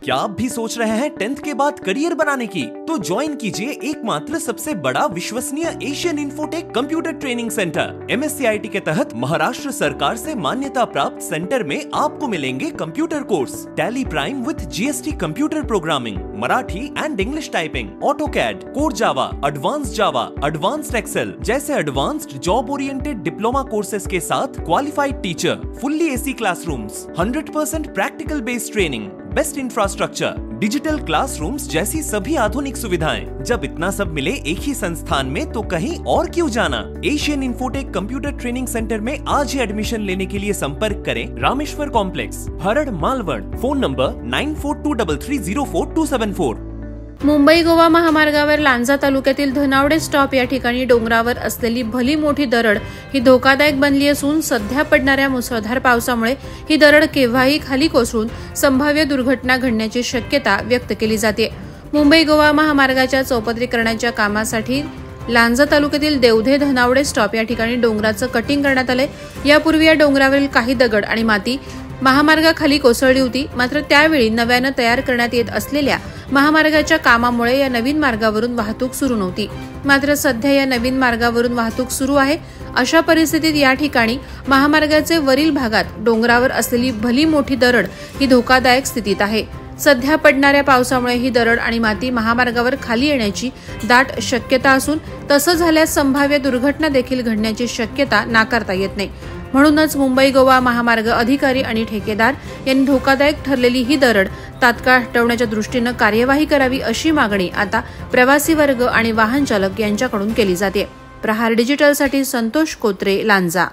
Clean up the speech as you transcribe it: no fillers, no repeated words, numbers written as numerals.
क्या आप भी सोच रहे हैं 10th के बाद करियर बनाने की? तो ज्वाइन कीजिए एकमात्र सबसे बड़ा विश्वसनीय Asian Infotech computer training centre. MSCIT के तहत महाराष्ट्र सरकार से मान्यता प्राप्त सेंटर में आपको मिलेंगे computer course, Tally prime with GST computer programming, Marathi and English typing, AutoCAD, core Java, advanced Excel जैसे advanced job oriented diploma courses के साथ qualified teacher, fully AC classrooms, 100% practical based training, best infrastructure, digital classrooms जैसी सभी आधुनिक सुविधाएं। जब इतना सब मिले एक ही संस्थान में तो कहीं और क्यों जाना? Asian Infotech computer training centre में आज ही एडमिशन लेने के लिए संपर्क करें Rameshwar complex, Harad, Malvad. Phone number 9423304274। Mumbai Goa महामार्गावर लांजा तालुक्यातील धनावडे स्टॉप या ठिकाणी डोंगरावर असलेली भली मोठी दरड ही धोकादायक बनली असून सध्या पडणाऱ्या मुसळधार पावसामुळे ही दरड केव्हाही खाली कोसळून संभाव्य दुर्घटना घडण्याची शक्यता व्यक्त केली जाते। मुंबई गोवा महामार्गाच्या चौपदरीकरणाच्या कामासाठी लांजा तालुक्यातील देवधे धनावडे स्टॉप या ठिकाणी डोंगराचं कटिंग करण्यात आले। यापूर्वी या डोंगरावरील काही दगड आणि माती महामार्गाखाली कोसळली होती, मात्र त्यावेळी नव्यानं तयार करण्यात येत असलेल्या महामार्गाच्या कामामुळे या नवीन मार्गावरून वाहतूक सुरू नव्हती। मात्र सध्या या नवीन मार्गावरून वाहतूक सुरू आहे। अशा परिस्थितीत या ठिकाणी महामार्गाचे वरील भागात डोंगरावर असलेली भली मोठी दरड ही धोकादायक स्थितीत आहे। सध्या पडणाऱ्या पावसामुळे ही दरड आणि माती महामार्गावर खाली येण्याची दाट शक्यता असून तसं झाल्यास संभाव्य दुर्घटना देखील घडण्याची शक्यता नाकारता येत नाही। म्हणूनच मुंबई गोवा महामार्ग अधिकारी आणि ठेकेदार यांनी धोकादायक ठरलेली ही दरड तात्काळ हटवण्याच्या दृष्टीने कार्यवाही करावी अशी मागणी आता प्रवासी वर्ग आणि वाहन चालक यांच्याकडून केली जाते। प्रहार डिजिटलसाठी संतोष कोत्रे, लांजा।